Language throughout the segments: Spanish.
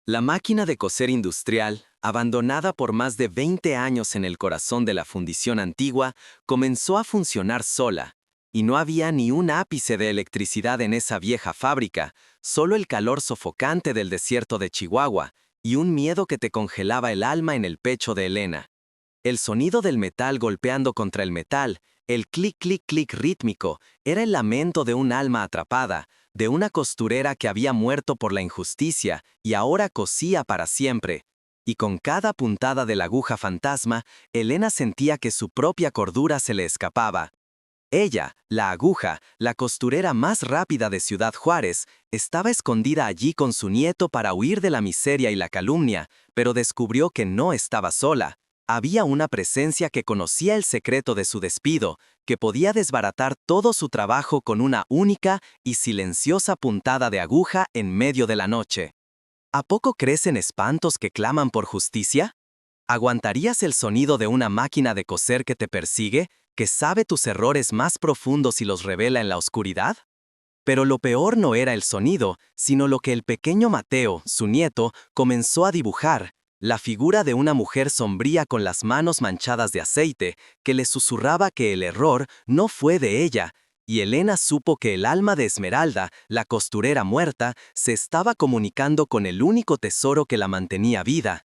La máquina de coser industrial, abandonada por más de 20 años en el corazón de la fundición antigua, comenzó a funcionar sola, y no había ni un ápice de electricidad en esa vieja fábrica, solo el calor sofocante del desierto de Chihuahua y un miedo que te congelaba el alma en el pecho de Elena. El sonido del metal golpeando contra el metal, el clic clic clic rítmico, era el lamento de un alma atrapada, de una costurera que había muerto por la injusticia y ahora cosía para siempre. Y con cada puntada de la aguja fantasma, Elena sentía que su propia cordura se le escapaba. Ella, la aguja, la costurera más rápida de Ciudad Juárez, estaba escondida allí con su nieto para huir de la miseria y la calumnia, pero descubrió que no estaba sola. Había una presencia que conocía el secreto de su despido, que podía desbaratar todo su trabajo con una única y silenciosa puntada de aguja en medio de la noche. ¿A poco crecen espantos que claman por justicia? ¿Aguantarías el sonido de una máquina de coser que te persigue, que sabe tus errores más profundos y los revela en la oscuridad? Pero lo peor no era el sonido, sino lo que el pequeño Mateo, su nieto, comenzó a dibujar, la figura de una mujer sombría con las manos manchadas de aceite, que le susurraba que el error no fue de ella, y Elena supo que el alma de Esmeralda, la costurera muerta, se estaba comunicando con el único tesoro que la mantenía viva.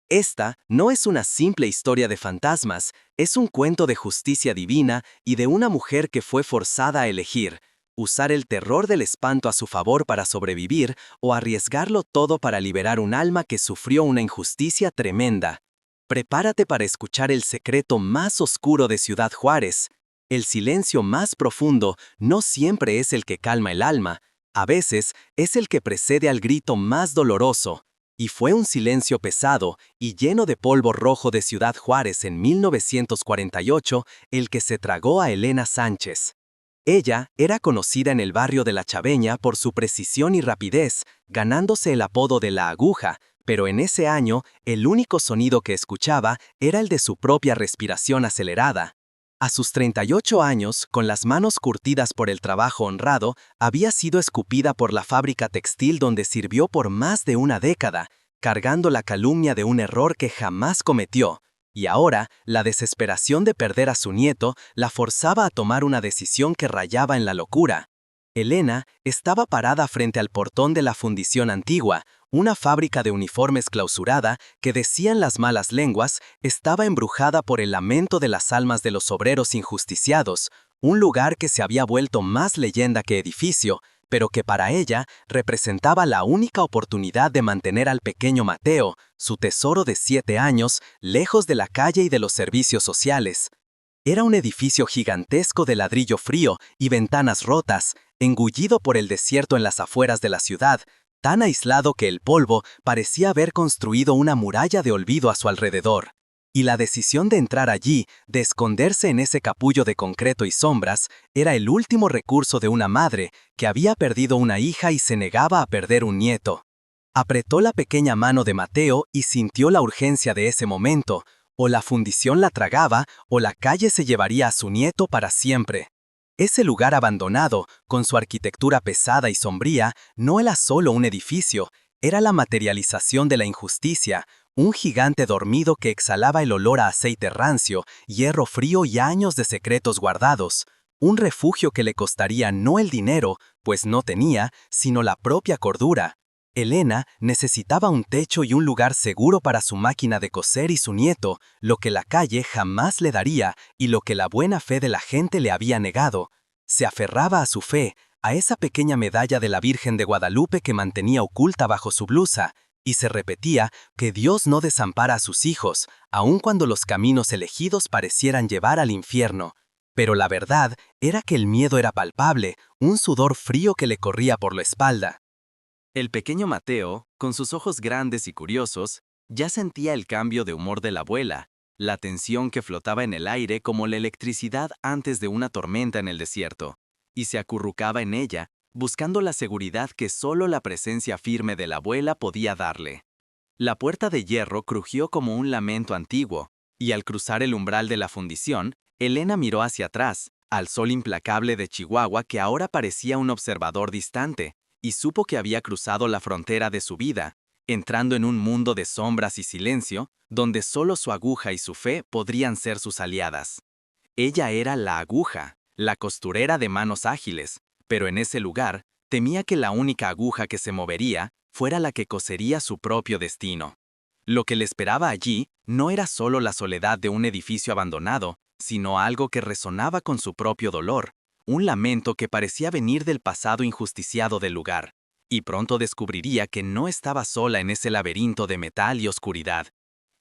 Esta no es una simple historia de fantasmas, es un cuento de justicia divina y de una mujer que fue forzada a elegir, usar el terror del espanto a su favor para sobrevivir o arriesgarlo todo para liberar un alma que sufrió una injusticia tremenda. Prepárate para escuchar el secreto más oscuro de Ciudad Juárez. El silencio más profundo no siempre es el que calma el alma, a veces es el que precede al grito más doloroso. Y fue un silencio pesado y lleno de polvo rojo de Ciudad Juárez en 1948 el que se tragó a Elena Sánchez. Ella era conocida en el barrio de La Chaveña por su precisión y rapidez, ganándose el apodo de la aguja, pero en ese año el único sonido que escuchaba era el de su propia respiración acelerada. A sus 38 años, con las manos curtidas por el trabajo honrado, había sido escupida por la fábrica textil donde sirvió por más de una década, cargando la calumnia de un error que jamás cometió. Y ahora, la desesperación de perder a su nieto la forzaba a tomar una decisión que rayaba en la locura. Elena estaba parada frente al portón de la fundición antigua, una fábrica de uniformes clausurada que, decían las malas lenguas, estaba embrujada por el lamento de las almas de los obreros injusticiados, un lugar que se había vuelto más leyenda que edificio, pero que para ella representaba la única oportunidad de mantener al pequeño Mateo, su tesoro de 7 años, lejos de la calle y de los servicios sociales. Era un edificio gigantesco de ladrillo frío y ventanas rotas, engullido por el desierto en las afueras de la ciudad, tan aislado que el polvo parecía haber construido una muralla de olvido a su alrededor. Y la decisión de entrar allí, de esconderse en ese capullo de concreto y sombras, era el último recurso de una madre que había perdido una hija y se negaba a perder un nieto. Apretó la pequeña mano de Mateo y sintió la urgencia de ese momento. O la fundición la tragaba, o la calle se llevaría a su nieto para siempre. Ese lugar abandonado, con su arquitectura pesada y sombría, no era solo un edificio, era la materialización de la injusticia, un gigante dormido que exhalaba el olor a aceite rancio, hierro frío y años de secretos guardados. Un refugio que le costaría no el dinero, pues no tenía, sino la propia cordura. Elena necesitaba un techo y un lugar seguro para su máquina de coser y su nieto, lo que la calle jamás le daría y lo que la buena fe de la gente le había negado. Se aferraba a su fe, a esa pequeña medalla de la Virgen de Guadalupe que mantenía oculta bajo su blusa, y se repetía que Dios no desampara a sus hijos, aun cuando los caminos elegidos parecieran llevar al infierno. Pero la verdad era que el miedo era palpable, un sudor frío que le corría por la espalda. El pequeño Mateo, con sus ojos grandes y curiosos, ya sentía el cambio de humor de la abuela, la tensión que flotaba en el aire como la electricidad antes de una tormenta en el desierto, y se acurrucaba en ella, buscando la seguridad que solo la presencia firme de la abuela podía darle. La puerta de hierro crujió como un lamento antiguo, y al cruzar el umbral de la fundición, Elena miró hacia atrás, al sol implacable de Chihuahua que ahora parecía un observador distante, y supo que había cruzado la frontera de su vida, entrando en un mundo de sombras y silencio, donde solo su aguja y su fe podrían ser sus aliadas. Ella era la aguja, la costurera de manos ágiles, pero en ese lugar temía que la única aguja que se movería fuera la que cosería su propio destino. Lo que le esperaba allí no era solo la soledad de un edificio abandonado, sino algo que resonaba con su propio dolor, un lamento que parecía venir del pasado injusticiado del lugar, y pronto descubriría que no estaba sola en ese laberinto de metal y oscuridad.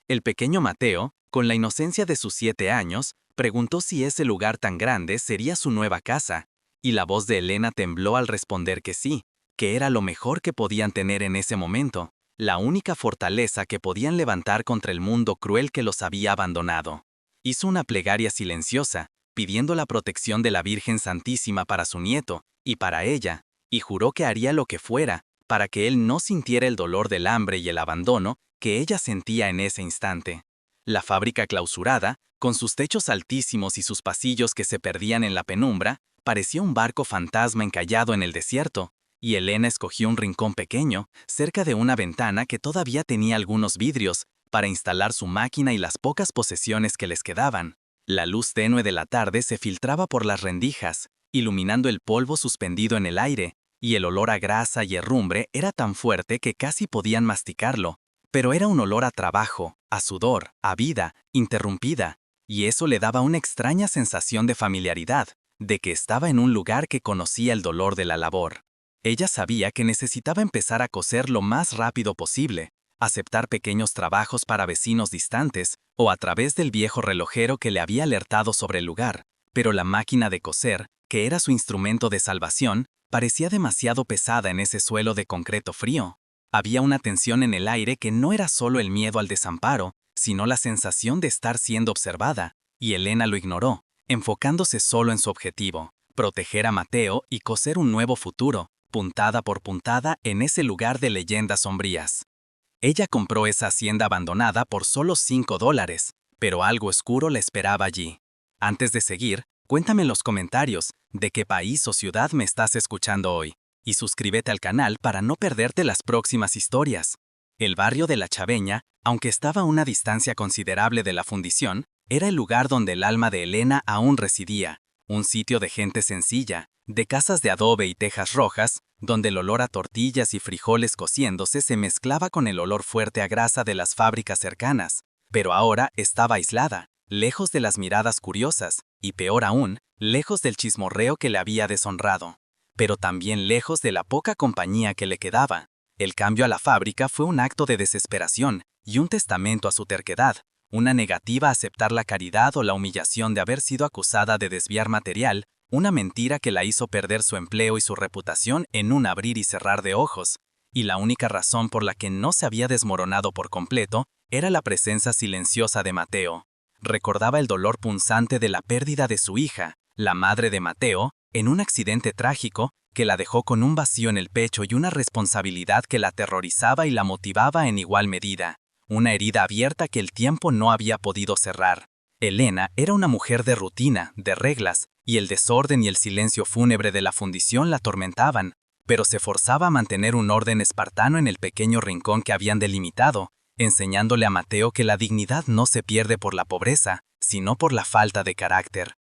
El pequeño Mateo, con la inocencia de sus 7 años, preguntó si ese lugar tan grande sería su nueva casa, y la voz de Elena tembló al responder que sí, que era lo mejor que podían tener en ese momento, la única fortaleza que podían levantar contra el mundo cruel que los había abandonado. Hizo una plegaria silenciosa, pidiendo la protección de la Virgen Santísima para su nieto y para ella, y juró que haría lo que fuera para que él no sintiera el dolor del hambre y el abandono que ella sentía en ese instante. La fábrica clausurada, con sus techos altísimos y sus pasillos que se perdían en la penumbra, parecía un barco fantasma encallado en el desierto, y Elena escogió un rincón pequeño, cerca de una ventana que todavía tenía algunos vidrios, para instalar su máquina y las pocas posesiones que les quedaban. La luz tenue de la tarde se filtraba por las rendijas, iluminando el polvo suspendido en el aire, y el olor a grasa y herrumbre era tan fuerte que casi podían masticarlo, pero era un olor a trabajo, a sudor, a vida, interrumpida, y eso le daba una extraña sensación de familiaridad, de que estaba en un lugar que conocía el dolor de la labor. Ella sabía que necesitaba empezar a coser lo más rápido posible, aceptar pequeños trabajos para vecinos distantes o a través del viejo relojero que le había alertado sobre el lugar, pero la máquina de coser, que era su instrumento de salvación, parecía demasiado pesada en ese suelo de concreto frío. Había una tensión en el aire que no era solo el miedo al desamparo, sino la sensación de estar siendo observada, y Elena lo ignoró, enfocándose solo en su objetivo, proteger a Mateo y coser un nuevo futuro, puntada por puntada en ese lugar de leyendas sombrías. Ella compró esa hacienda abandonada por solo $5, pero algo oscuro la esperaba allí. Antes de seguir, cuéntame en los comentarios de qué país o ciudad me estás escuchando hoy, y suscríbete al canal para no perderte las próximas historias. El barrio de La Chaveña, aunque estaba a una distancia considerable de la fundición, era el lugar donde el alma de Elena aún residía, un sitio de gente sencilla, de casas de adobe y tejas rojas, donde el olor a tortillas y frijoles cociéndose se mezclaba con el olor fuerte a grasa de las fábricas cercanas, pero ahora estaba aislada, lejos de las miradas curiosas, y peor aún, lejos del chismorreo que le había deshonrado, pero también lejos de la poca compañía que le quedaba. El cambio a la fábrica fue un acto de desesperación y un testamento a su terquedad, una negativa a aceptar la caridad o la humillación de haber sido acusada de desviar material, una mentira que la hizo perder su empleo y su reputación en un abrir y cerrar de ojos, y la única razón por la que no se había desmoronado por completo era la presencia silenciosa de Mateo. Recordaba el dolor punzante de la pérdida de su hija, la madre de Mateo, en un accidente trágico que la dejó con un vacío en el pecho y una responsabilidad que la aterrorizaba y la motivaba en igual medida, una herida abierta que el tiempo no había podido cerrar. Elena era una mujer de rutina, de reglas, y el desorden y el silencio fúnebre de la fundición la atormentaban, pero se forzaba a mantener un orden espartano en el pequeño rincón que habían delimitado, enseñándole a Mateo que la dignidad no se pierde por la pobreza, sino por la falta de carácter.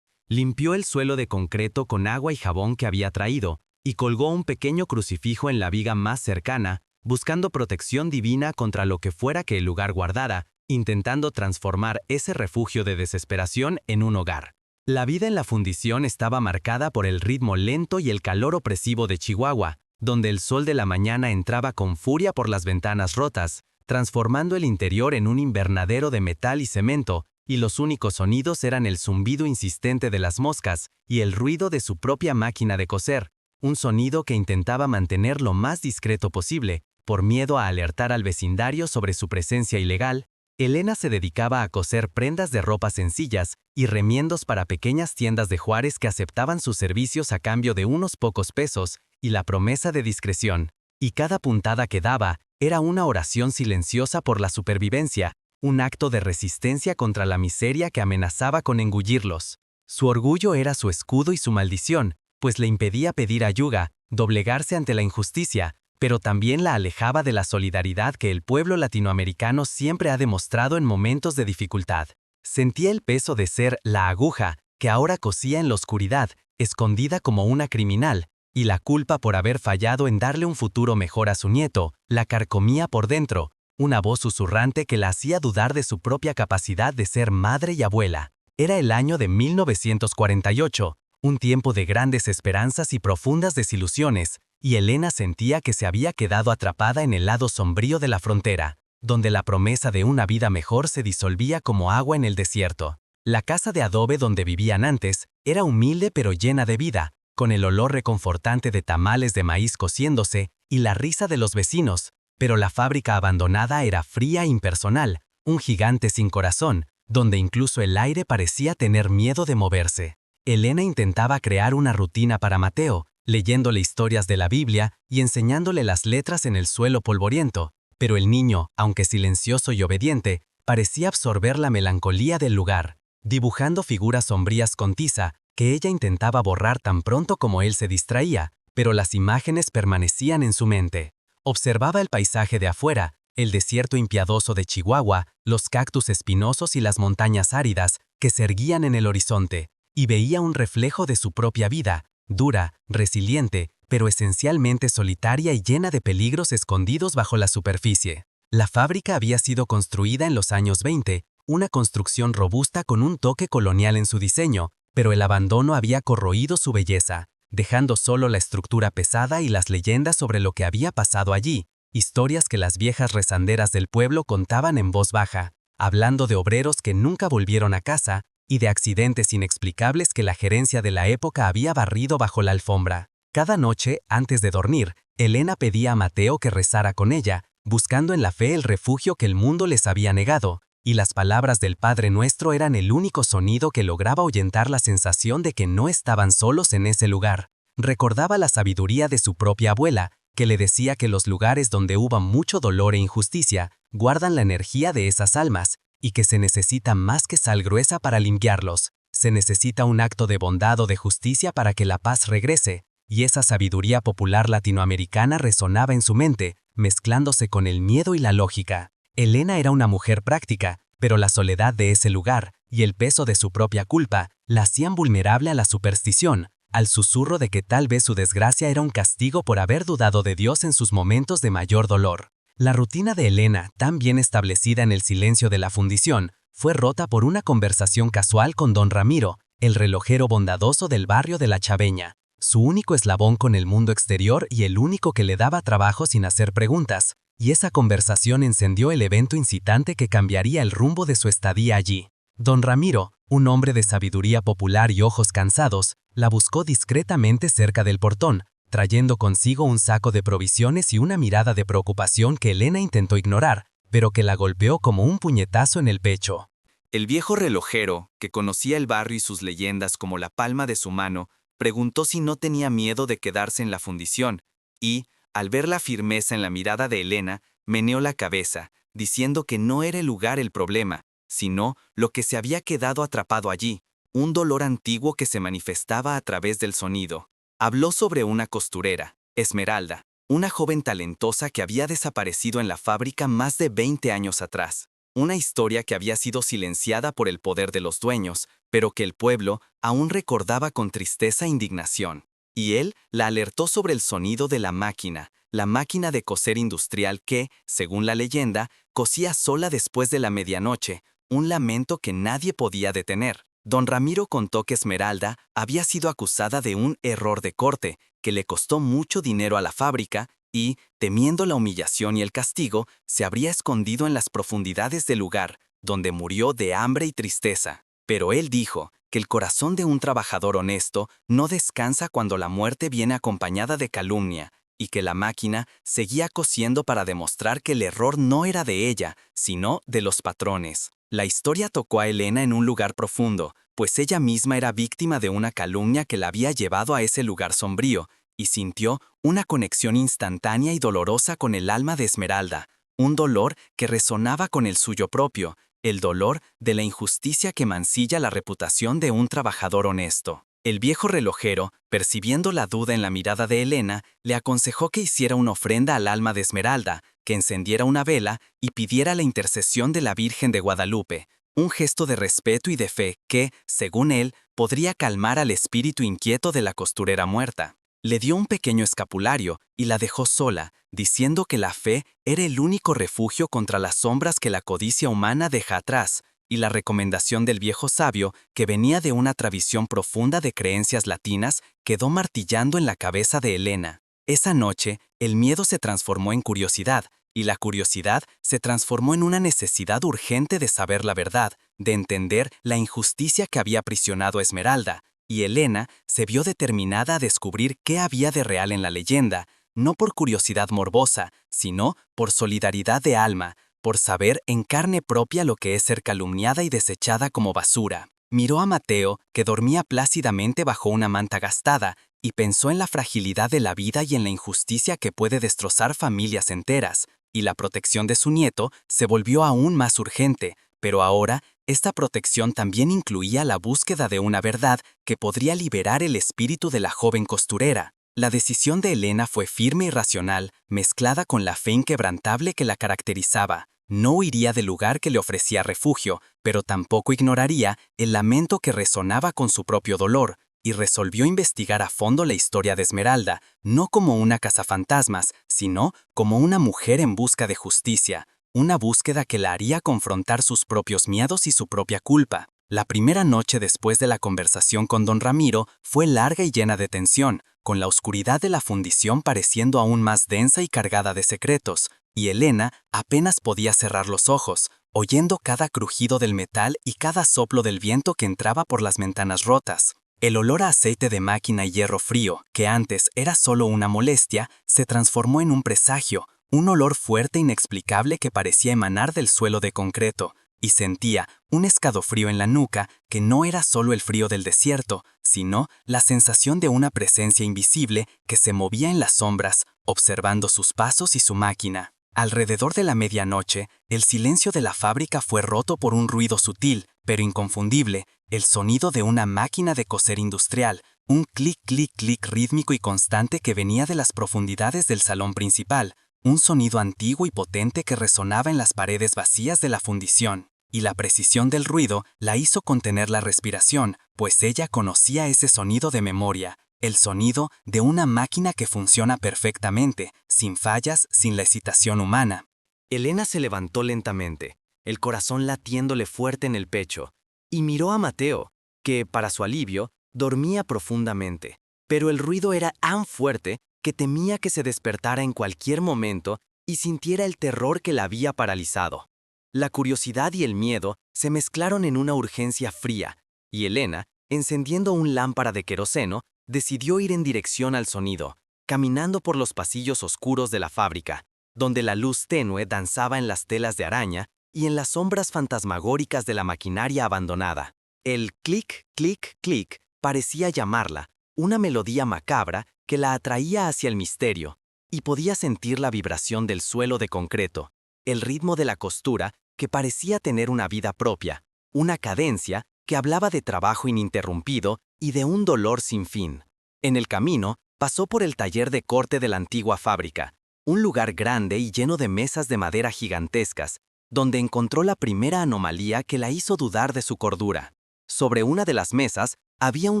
Limpió el suelo de concreto con agua y jabón que había traído, y colgó un pequeño crucifijo en la viga más cercana, buscando protección divina contra lo que fuera que el lugar guardara, intentando transformar ese refugio de desesperación en un hogar. La vida en la fundición estaba marcada por el ritmo lento y el calor opresivo de Chihuahua, donde el sol de la mañana entraba con furia por las ventanas rotas, transformando el interior en un invernadero de metal y cemento, y los únicos sonidos eran el zumbido insistente de las moscas y el ruido de su propia máquina de coser, un sonido que intentaba mantener lo más discreto posible, por miedo a alertar al vecindario sobre su presencia ilegal. Elena se dedicaba a coser prendas de ropa sencillas y remiendos para pequeñas tiendas de Juárez que aceptaban sus servicios a cambio de unos pocos pesos y la promesa de discreción, y cada puntada que daba era una oración silenciosa por la supervivencia, un acto de resistencia contra la miseria que amenazaba con engullirlos. Su orgullo era su escudo y su maldición, pues le impedía pedir ayuda, doblegarse ante la injusticia, pero también la alejaba de la solidaridad que el pueblo latinoamericano siempre ha demostrado en momentos de dificultad. Sentía el peso de ser la aguja, que ahora cosía en la oscuridad, escondida como una criminal, y la culpa por haber fallado en darle un futuro mejor a su nieto, la carcomía por dentro, una voz susurrante que la hacía dudar de su propia capacidad de ser madre y abuela. Era el año de 1948, un tiempo de grandes esperanzas y profundas desilusiones, y Elena sentía que se había quedado atrapada en el lado sombrío de la frontera, donde la promesa de una vida mejor se disolvía como agua en el desierto. La casa de adobe donde vivían antes era humilde pero llena de vida, con el olor reconfortante de tamales de maíz cociéndose y la risa de los vecinos, pero la fábrica abandonada era fría e impersonal, un gigante sin corazón, donde incluso el aire parecía tener miedo de moverse. Elena intentaba crear una rutina para Mateo, leyéndole historias de la Biblia y enseñándole las letras en el suelo polvoriento, pero el niño, aunque silencioso y obediente, parecía absorber la melancolía del lugar, dibujando figuras sombrías con tiza que ella intentaba borrar tan pronto como él se distraía, pero las imágenes permanecían en su mente. Observaba el paisaje de afuera, el desierto impiadoso de Chihuahua, los cactus espinosos y las montañas áridas que se erguían en el horizonte, y veía un reflejo de su propia vida, dura, resiliente, pero esencialmente solitaria y llena de peligros escondidos bajo la superficie. La fábrica había sido construida en los años 20, una construcción robusta con un toque colonial en su diseño, pero el abandono había corroído su belleza, dejando solo la estructura pesada y las leyendas sobre lo que había pasado allí, historias que las viejas rezanderas del pueblo contaban en voz baja, hablando de obreros que nunca volvieron a casa y de accidentes inexplicables que la gerencia de la época había barrido bajo la alfombra. Cada noche, antes de dormir, Elena pedía a Mateo que rezara con ella, buscando en la fe el refugio que el mundo les había negado, y las palabras del Padre Nuestro eran el único sonido que lograba ahuyentar la sensación de que no estaban solos en ese lugar. Recordaba la sabiduría de su propia abuela, que le decía que los lugares donde hubo mucho dolor e injusticia guardan la energía de esas almas, y que se necesita más que sal gruesa para limpiarlos. Se necesita un acto de bondad o de justicia para que la paz regrese, y esa sabiduría popular latinoamericana resonaba en su mente, mezclándose con el miedo y la lógica. Elena era una mujer práctica, pero la soledad de ese lugar y el peso de su propia culpa la hacían vulnerable a la superstición, al susurro de que tal vez su desgracia era un castigo por haber dudado de Dios en sus momentos de mayor dolor. La rutina de Elena, tan bien establecida en el silencio de la fundición, fue rota por una conversación casual con don Ramiro, el relojero bondadoso del barrio de La Chaveña, su único eslabón con el mundo exterior y el único que le daba trabajo sin hacer preguntas, y esa conversación encendió el evento incitante que cambiaría el rumbo de su estadía allí. Don Ramiro, un hombre de sabiduría popular y ojos cansados, la buscó discretamente cerca del portón, trayendo consigo un saco de provisiones y una mirada de preocupación que Elena intentó ignorar, pero que la golpeó como un puñetazo en el pecho. El viejo relojero, que conocía el barrio y sus leyendas como la palma de su mano, preguntó si no tenía miedo de quedarse en la fundición, y, al ver la firmeza en la mirada de Elena, meneó la cabeza, diciendo que no era el lugar el problema, sino lo que se había quedado atrapado allí, un dolor antiguo que se manifestaba a través del sonido. Habló sobre una costurera, Esmeralda, una joven talentosa que había desaparecido en la fábrica más de 20 años atrás. Una historia que había sido silenciada por el poder de los dueños, pero que el pueblo aún recordaba con tristeza e indignación. Y él la alertó sobre el sonido de la máquina de coser industrial que, según la leyenda, cosía sola después de la medianoche, un lamento que nadie podía detener. Don Ramiro contó que Esmeralda había sido acusada de un error de corte, que le costó mucho dinero a la fábrica y, temiendo la humillación y el castigo, se habría escondido en las profundidades del lugar, donde murió de hambre y tristeza. Pero él dijo que el corazón de un trabajador honesto no descansa cuando la muerte viene acompañada de calumnia, y que la máquina seguía cosiendo para demostrar que el error no era de ella, sino de los patrones. La historia tocó a Elena en un lugar profundo, pues ella misma era víctima de una calumnia que la había llevado a ese lugar sombrío, y sintió una conexión instantánea y dolorosa con el alma de Esmeralda, un dolor que resonaba con el suyo propio, el dolor de la injusticia que mancilla la reputación de un trabajador honesto. El viejo relojero, percibiendo la duda en la mirada de Elena, le aconsejó que hiciera una ofrenda al alma de Esmeralda, que encendiera una vela y pidiera la intercesión de la Virgen de Guadalupe, un gesto de respeto y de fe que, según él, podría calmar al espíritu inquieto de la costurera muerta. Le dio un pequeño escapulario y la dejó sola, diciendo que la fe era el único refugio contra las sombras que la codicia humana deja atrás, y la recomendación del viejo sabio, que venía de una tradición profunda de creencias latinas, quedó martillando en la cabeza de Elena. Esa noche, el miedo se transformó en curiosidad, y la curiosidad se transformó en una necesidad urgente de saber la verdad, de entender la injusticia que había aprisionado a Esmeralda, y Elena se vio determinada a descubrir qué había de real en la leyenda, no por curiosidad morbosa, sino por solidaridad de alma, por saber en carne propia lo que es ser calumniada y desechada como basura. Miró a Mateo, que dormía plácidamente bajo una manta gastada, y pensó en la fragilidad de la vida y en la injusticia que puede destrozar familias enteras, y la protección de su nieto se volvió aún más urgente, pero ahora esta protección también incluía la búsqueda de una verdad que podría liberar el espíritu de la joven costurera. La decisión de Elena fue firme y racional, mezclada con la fe inquebrantable que la caracterizaba. No huiría del lugar que le ofrecía refugio, pero tampoco ignoraría el lamento que resonaba con su propio dolor, y resolvió investigar a fondo la historia de Esmeralda, no como una cazafantasmas, sino como una mujer en busca de justicia, una búsqueda que la haría confrontar sus propios miedos y su propia culpa. La primera noche después de la conversación con don Ramiro fue larga y llena de tensión, con la oscuridad de la fundición pareciendo aún más densa y cargada de secretos, y Elena apenas podía cerrar los ojos, oyendo cada crujido del metal y cada soplo del viento que entraba por las ventanas rotas. El olor a aceite de máquina y hierro frío, que antes era solo una molestia, se transformó en un presagio, un olor fuerte e inexplicable que parecía emanar del suelo de concreto, y sentía un escalofrío en la nuca que no era solo el frío del desierto, sino la sensación de una presencia invisible que se movía en las sombras, observando sus pasos y su máquina. Alrededor de la medianoche, el silencio de la fábrica fue roto por un ruido sutil, pero inconfundible, el sonido de una máquina de coser industrial, un clic-clic-clic rítmico y constante que venía de las profundidades del salón principal, un sonido antiguo y potente que resonaba en las paredes vacías de la fundición, y la precisión del ruido la hizo contener la respiración, pues ella conocía ese sonido de memoria, el sonido de una máquina que funciona perfectamente, sin fallas, sin la excitación humana. Elena se levantó lentamente, el corazón latiéndole fuerte en el pecho, y miró a Mateo, que, para su alivio, dormía profundamente, pero el ruido era tan fuerte que temía que se despertara en cualquier momento y sintiera el terror que la había paralizado. La curiosidad y el miedo se mezclaron en una urgencia fría, y Elena, encendiendo un lámpara de queroseno, decidió ir en dirección al sonido, caminando por los pasillos oscuros de la fábrica, donde la luz tenue danzaba en las telas de araña y en las sombras fantasmagóricas de la maquinaria abandonada. El clic, clic, clic parecía llamarla, una melodía macabra que la atraía hacia el misterio, y podía sentir la vibración del suelo de concreto, el ritmo de la costura que parecía tener una vida propia, una cadencia que hablaba de trabajo ininterrumpido y de un dolor sin fin. En el camino, pasó por el taller de corte de la antigua fábrica, un lugar grande y lleno de mesas de madera gigantescas, donde encontró la primera anomalía que la hizo dudar de su cordura. Sobre una de las mesas había un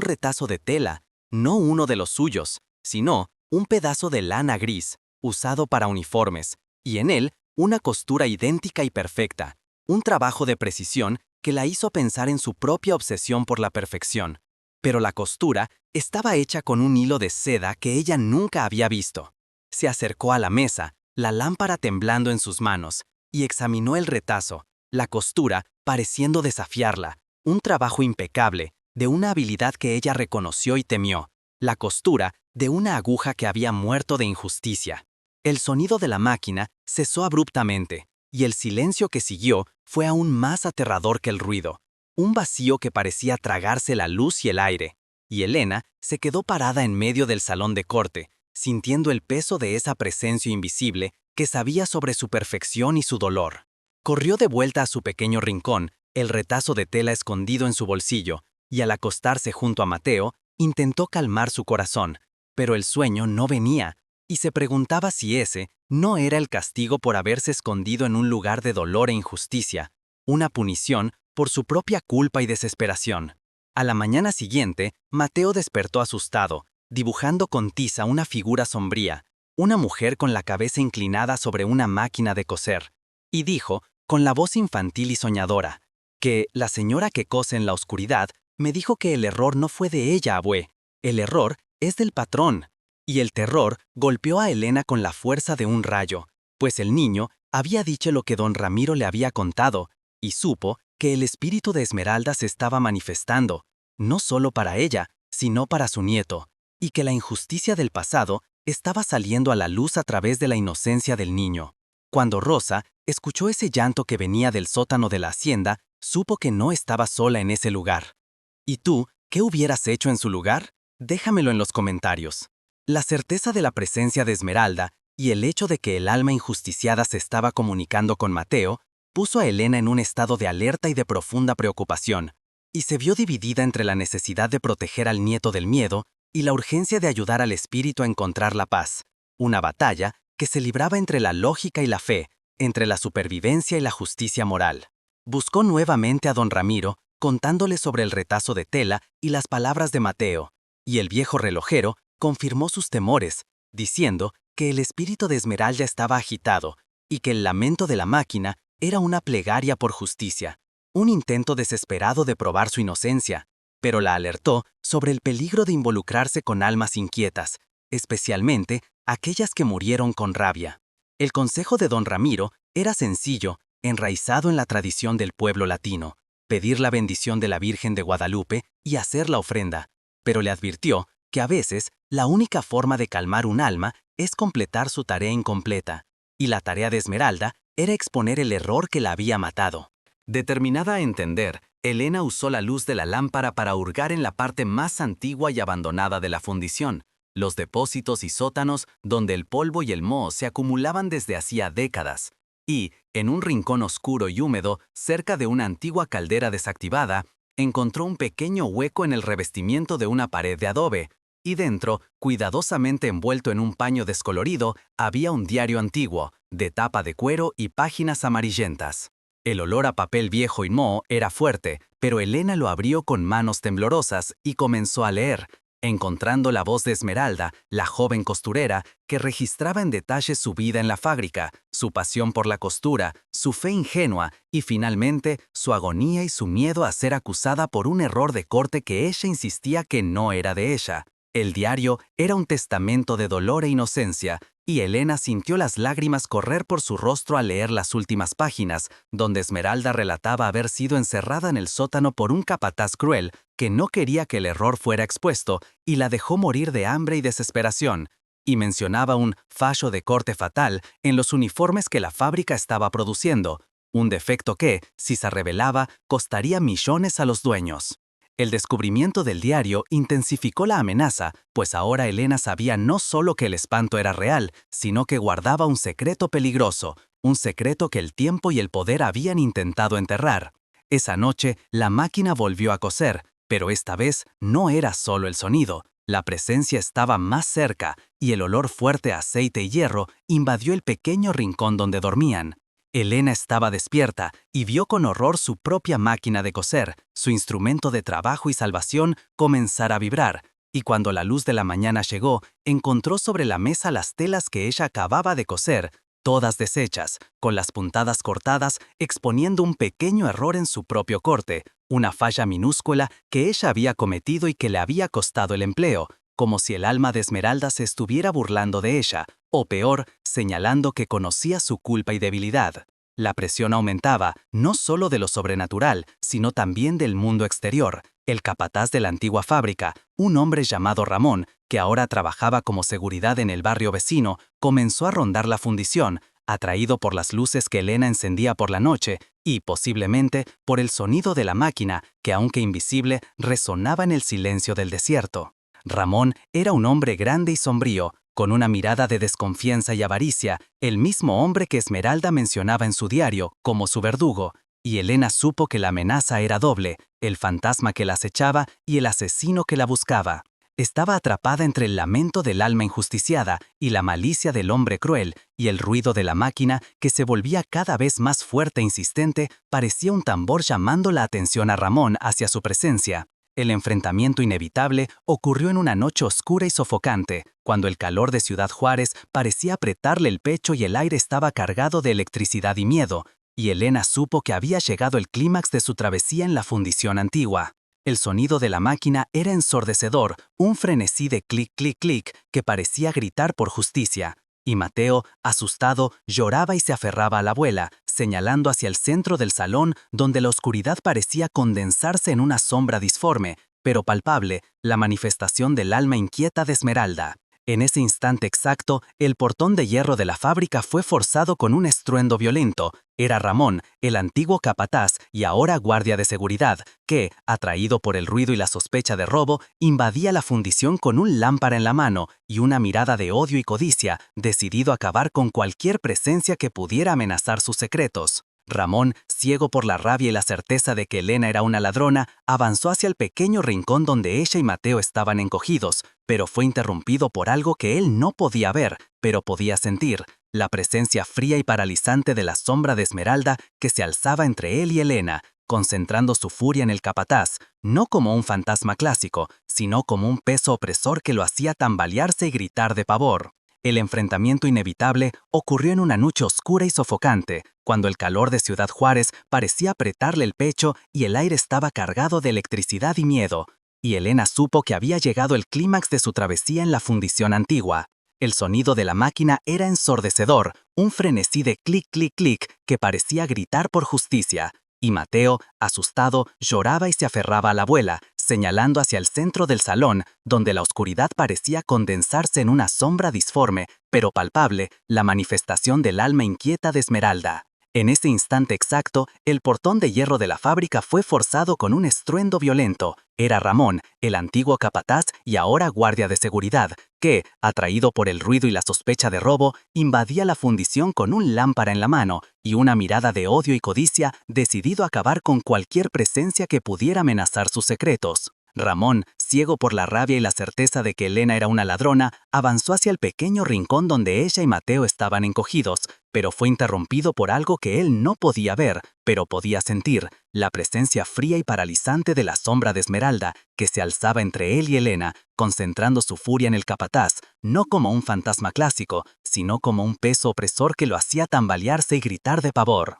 retazo de tela, no uno de los suyos, sino un pedazo de lana gris, usado para uniformes, y en él una costura idéntica y perfecta, un trabajo de precisión que la hizo pensar en su propia obsesión por la perfección. Pero la costura estaba hecha con un hilo de seda que ella nunca había visto. Se acercó a la mesa, la lámpara temblando en sus manos, y examinó el retazo, la costura pareciendo desafiarla, un trabajo impecable, de una habilidad que ella reconoció y temió, la costura de una aguja que había muerto de injusticia. El sonido de la máquina cesó abruptamente, y el silencio que siguió fue aún más aterrador que el ruido, un vacío que parecía tragarse la luz y el aire, y Elena se quedó parada en medio del salón de corte, sintiendo el peso de esa presencia invisible que sabía sobre su perfección y su dolor. Corrió de vuelta a su pequeño rincón, el retazo de tela escondido en su bolsillo, y al acostarse junto a Mateo, Intentó calmar su corazón, pero el sueño no venía, y se preguntaba si ese no era el castigo por haberse escondido en un lugar de dolor e injusticia, una punición por su propia culpa y desesperación. A la mañana siguiente, Mateo despertó asustado, dibujando con tiza una figura sombría, una mujer con la cabeza inclinada sobre una máquina de coser, y dijo, con la voz infantil y soñadora, que la señora que cose en la oscuridad me dijo que el error no fue de ella, abue, el error es del patrón. Y el terror golpeó a Elena con la fuerza de un rayo, pues el niño había dicho lo que don Ramiro le había contado, y supo que el espíritu de Esmeralda se estaba manifestando, no solo para ella, sino para su nieto, y que la injusticia del pasado estaba saliendo a la luz a través de la inocencia del niño. Cuando Rosa escuchó ese llanto que venía del sótano de la hacienda, supo que no estaba sola en ese lugar. ¿Y tú, qué hubieras hecho en su lugar? Déjamelo en los comentarios. La certeza de la presencia de Esmeralda y el hecho de que el alma injusticiada se estaba comunicando con Mateo puso a Elena en un estado de alerta y de profunda preocupación, y se vio dividida entre la necesidad de proteger al nieto del miedo y la urgencia de ayudar al espíritu a encontrar la paz, una batalla que se libraba entre la lógica y la fe, entre la supervivencia y la justicia moral. Buscó nuevamente a don Ramiro, contándole sobre el retazo de tela y las palabras de Mateo, y el viejo relojero confirmó sus temores, diciendo que el espíritu de Esmeralda estaba agitado y que el lamento de la máquina era una plegaria por justicia, un intento desesperado de probar su inocencia, pero la alertó sobre el peligro de involucrarse con almas inquietas, especialmente aquellas que murieron con rabia. El consejo de don Ramiro era sencillo, enraizado en la tradición del pueblo latino, pedir la bendición de la Virgen de Guadalupe y hacer la ofrenda, pero le advirtió que a veces la única forma de calmar un alma es completar su tarea incompleta, y la tarea de Esmeralda era exponer el error que la había matado. Determinada a entender, Elena usó la luz de la lámpara para hurgar en la parte más antigua y abandonada de la fundición, los depósitos y sótanos donde el polvo y el moho se acumulaban desde hacía décadas, y, en un rincón oscuro y húmedo, cerca de una antigua caldera desactivada, encontró un pequeño hueco en el revestimiento de una pared de adobe, y dentro, cuidadosamente envuelto en un paño descolorido, había un diario antiguo, de tapa de cuero y páginas amarillentas. El olor a papel viejo y moho era fuerte, pero Elena lo abrió con manos temblorosas y comenzó a leer, encontrando la voz de Esmeralda, la joven costurera, que registraba en detalle su vida en la fábrica, su pasión por la costura, su fe ingenua y finalmente su agonía y su miedo a ser acusada por un error de corte que ella insistía que no era de ella. El diario era un testamento de dolor e inocencia, y Elena sintió las lágrimas correr por su rostro al leer las últimas páginas, donde Esmeralda relataba haber sido encerrada en el sótano por un capataz cruel que no quería que el error fuera expuesto y la dejó morir de hambre y desesperación, y mencionaba un fallo de corte fatal en los uniformes que la fábrica estaba produciendo, un defecto que, si se revelaba, costaría millones a los dueños. El descubrimiento del diario intensificó la amenaza, pues ahora Elena sabía no solo que el espanto era real, sino que guardaba un secreto peligroso, un secreto que el tiempo y el poder habían intentado enterrar. Esa noche, la máquina volvió a coser, pero esta vez no era solo el sonido. La presencia estaba más cerca, y el olor fuerte a aceite y hierro invadió el pequeño rincón donde dormían. Elena estaba despierta y vio con horror su propia máquina de coser, su instrumento de trabajo y salvación, comenzar a vibrar, y cuando la luz de la mañana llegó, encontró sobre la mesa las telas que ella acababa de coser, todas deshechas, con las puntadas cortadas, exponiendo un pequeño error en su propio corte, una falla minúscula que ella había cometido y que le había costado el empleo, como si el alma de Esmeralda se estuviera burlando de ella, o peor, señalando que conocía su culpa y debilidad. La presión aumentaba, no solo de lo sobrenatural, sino también del mundo exterior. El capataz de la antigua fábrica, un hombre llamado Ramón, que ahora trabajaba como seguridad en el barrio vecino, comenzó a rondar la fundición, atraído por las luces que Elena encendía por la noche y, posiblemente, por el sonido de la máquina, que aunque invisible, resonaba en el silencio del desierto. Ramón era un hombre grande y sombrío, con una mirada de desconfianza y avaricia, el mismo hombre que Esmeralda mencionaba en su diario como su verdugo, y Elena supo que la amenaza era doble, el fantasma que la acechaba y el asesino que la buscaba. Estaba atrapada entre el lamento del alma injusticiada y la malicia del hombre cruel, y el ruido de la máquina, que se volvía cada vez más fuerte e insistente, parecía un tambor llamando la atención a Ramón hacia su presencia. El enfrentamiento inevitable ocurrió en una noche oscura y sofocante, cuando el calor de Ciudad Juárez parecía apretarle el pecho y el aire estaba cargado de electricidad y miedo, y Elena supo que había llegado el clímax de su travesía en la fundición antigua. El sonido de la máquina era ensordecedor, un frenesí de clic, clic, clic, que parecía gritar por justicia. Y Mateo, asustado, lloraba y se aferraba a la abuela, señalando hacia el centro del salón donde la oscuridad parecía condensarse en una sombra disforme, pero palpable, la manifestación del alma inquieta de Esmeralda. En ese instante exacto, el portón de hierro de la fábrica fue forzado con un estruendo violento. Era Ramón, el antiguo capataz y ahora guardia de seguridad, que, atraído por el ruido y la sospecha de robo, invadía la fundición con un lámpara en la mano y una mirada de odio y codicia, decidido a acabar con cualquier presencia que pudiera amenazar sus secretos. Ramón, ciego por la rabia y la certeza de que Elena era una ladrona, avanzó hacia el pequeño rincón donde ella y Mateo estaban encogidos, pero fue interrumpido por algo que él no podía ver, pero podía sentir, la presencia fría y paralizante de la sombra de Esmeralda que se alzaba entre él y Elena, concentrando su furia en el capataz, no como un fantasma clásico, sino como un peso opresor que lo hacía tambalearse y gritar de pavor. El enfrentamiento inevitable ocurrió en una noche oscura y sofocante, cuando el calor de Ciudad Juárez parecía apretarle el pecho y el aire estaba cargado de electricidad y miedo, y Elena supo que había llegado el clímax de su travesía en la fundición antigua. El sonido de la máquina era ensordecedor, un frenesí de clic, clic, clic que parecía gritar por justicia, y Mateo, asustado, lloraba y se aferraba a la abuela, señalando hacia el centro del salón, donde la oscuridad parecía condensarse en una sombra disforme, pero palpable, la manifestación del alma inquieta de Esmeralda. En ese instante exacto, el portón de hierro de la fábrica fue forzado con un estruendo violento. Era Ramón, el antiguo capataz y ahora guardia de seguridad, que, atraído por el ruido y la sospecha de robo, invadía la fundición con un lámpara en la mano y una mirada de odio y codicia, decidido a acabar con cualquier presencia que pudiera amenazar sus secretos. Ramón, ciego por la rabia y la certeza de que Elena era una ladrona, avanzó hacia el pequeño rincón donde ella y Mateo estaban encogidos, pero fue interrumpido por algo que él no podía ver, pero podía sentir, la presencia fría y paralizante de la sombra de Esmeralda, que se alzaba entre él y Elena, concentrando su furia en el capataz, no como un fantasma clásico, sino como un peso opresor que lo hacía tambalearse y gritar de pavor.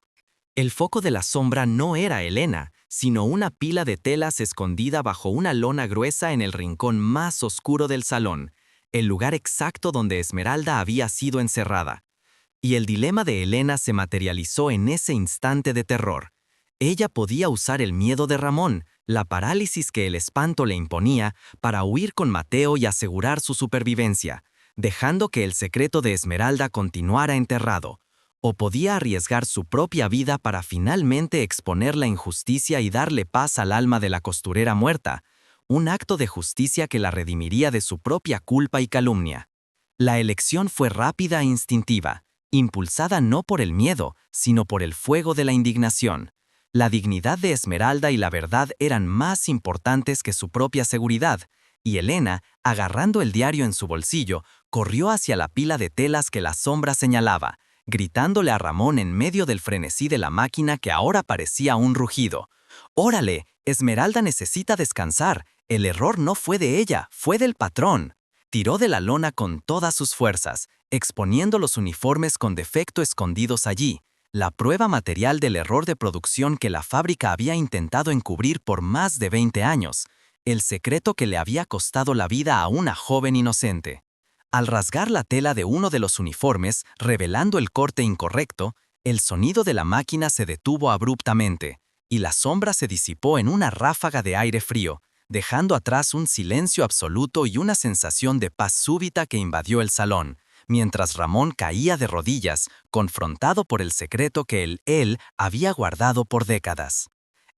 El foco de la sombra no era Elena, sino una pila de telas escondida bajo una lona gruesa en el rincón más oscuro del salón, el lugar exacto donde Esmeralda había sido encerrada. Y el dilema de Elena se materializó en ese instante de terror. Ella podía usar el miedo de Ramón, la parálisis que el espanto le imponía, para huir con Mateo y asegurar su supervivencia, dejando que el secreto de Esmeralda continuara enterrado. O podía arriesgar su propia vida para finalmente exponer la injusticia y darle paz al alma de la costurera muerta, un acto de justicia que la redimiría de su propia culpa y calumnia. La elección fue rápida e instintiva, impulsada no por el miedo, sino por el fuego de la indignación. La dignidad de Esmeralda y la verdad eran más importantes que su propia seguridad, y Elena, agarrando el diario en su bolsillo, corrió hacia la pila de telas que la sombra señalaba, gritándole a Ramón en medio del frenesí de la máquina que ahora parecía un rugido. «¡Órale! Esmeralda necesita descansar. El error no fue de ella, fue del patrón». Tiró de la lona con todas sus fuerzas, exponiendo los uniformes con defecto escondidos allí, la prueba material del error de producción que la fábrica había intentado encubrir por más de 20 años, el secreto que le había costado la vida a una joven inocente. Al rasgar la tela de uno de los uniformes, revelando el corte incorrecto, el sonido de la máquina se detuvo abruptamente, y la sombra se disipó en una ráfaga de aire frío, dejando atrás un silencio absoluto y una sensación de paz súbita que invadió el salón, mientras Ramón caía de rodillas, confrontado por el secreto que él había guardado por décadas.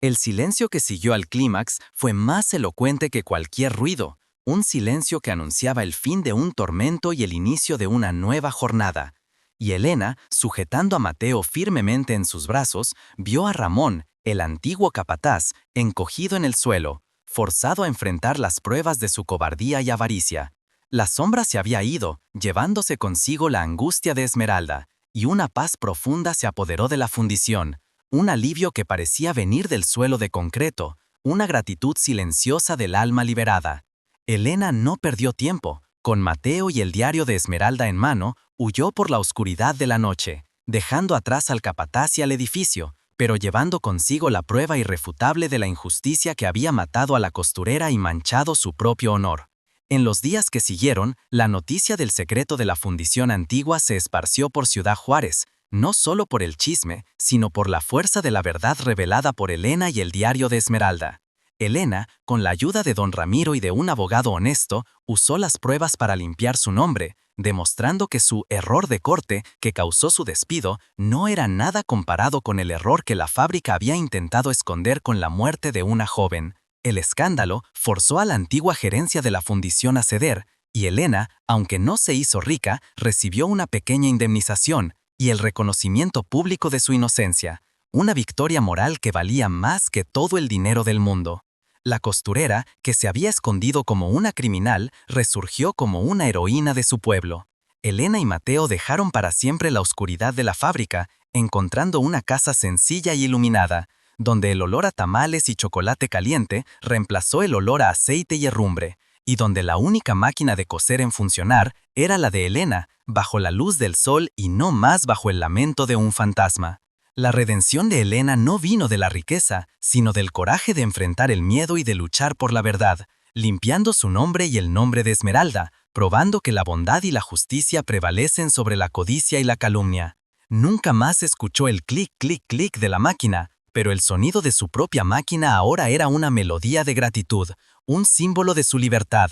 El silencio que siguió al clímax fue más elocuente que cualquier ruido, un silencio que anunciaba el fin de un tormento y el inicio de una nueva jornada. y Elena, sujetando a Mateo firmemente en sus brazos, vio a Ramón, el antiguo capataz, encogido en el suelo, forzado a enfrentar las pruebas de su cobardía y avaricia. La sombra se había ido, llevándose consigo la angustia de Esmeralda, y una paz profunda se apoderó de la fundición, un alivio que parecía venir del suelo de concreto, una gratitud silenciosa del alma liberada. Elena no perdió tiempo. Con Mateo y el diario de Esmeralda en mano, huyó por la oscuridad de la noche, dejando atrás al capataz y al edificio, pero llevando consigo la prueba irrefutable de la injusticia que había matado a la costurera y manchado su propio honor. En los días que siguieron, la noticia del secreto de la fundición antigua se esparció por Ciudad Juárez, no solo por el chisme, sino por la fuerza de la verdad revelada por Elena y el diario de Esmeralda. Elena, con la ayuda de don Ramiro y de un abogado honesto, usó las pruebas para limpiar su nombre, demostrando que su error de corte, que causó su despido, no era nada comparado con el error que la fábrica había intentado esconder con la muerte de una joven. El escándalo forzó a la antigua gerencia de la fundición a ceder, y Elena, aunque no se hizo rica, recibió una pequeña indemnización y el reconocimiento público de su inocencia, una victoria moral que valía más que todo el dinero del mundo. La costurera, que se había escondido como una criminal, resurgió como una heroína de su pueblo. Elena y Mateo dejaron para siempre la oscuridad de la fábrica, encontrando una casa sencilla y iluminada, donde el olor a tamales y chocolate caliente reemplazó el olor a aceite y herrumbre, y donde la única máquina de coser en funcionar era la de Elena, bajo la luz del sol y no más bajo el lamento de un fantasma. La redención de Elena no vino de la riqueza, sino del coraje de enfrentar el miedo y de luchar por la verdad, limpiando su nombre y el nombre de Esmeralda, probando que la bondad y la justicia prevalecen sobre la codicia y la calumnia. Nunca más escuchó el clic, clic, clic de la máquina, pero el sonido de su propia máquina ahora era una melodía de gratitud, un símbolo de su libertad.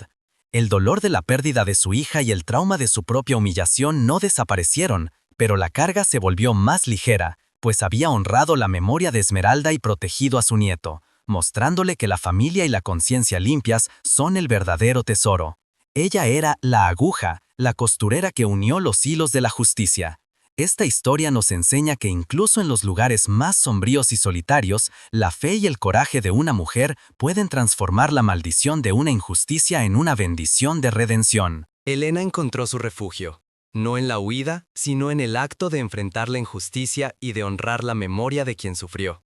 El dolor de la pérdida de su hija y el trauma de su propia humillación no desaparecieron, pero la carga se volvió más ligera, pues había honrado la memoria de Esmeralda y protegido a su nieto, mostrándole que la familia y la conciencia limpias son el verdadero tesoro. Ella era la aguja, la costurera que unió los hilos de la justicia. Esta historia nos enseña que incluso en los lugares más sombríos y solitarios, la fe y el coraje de una mujer pueden transformar la maldición de una injusticia en una bendición de redención. Elena encontró su refugio, no en la huida, sino en el acto de enfrentar la injusticia y de honrar la memoria de quien sufrió.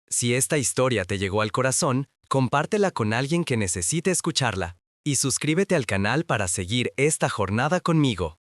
Si esta historia te llegó al corazón, compártela con alguien que necesite escucharla, y suscríbete al canal para seguir esta jornada conmigo.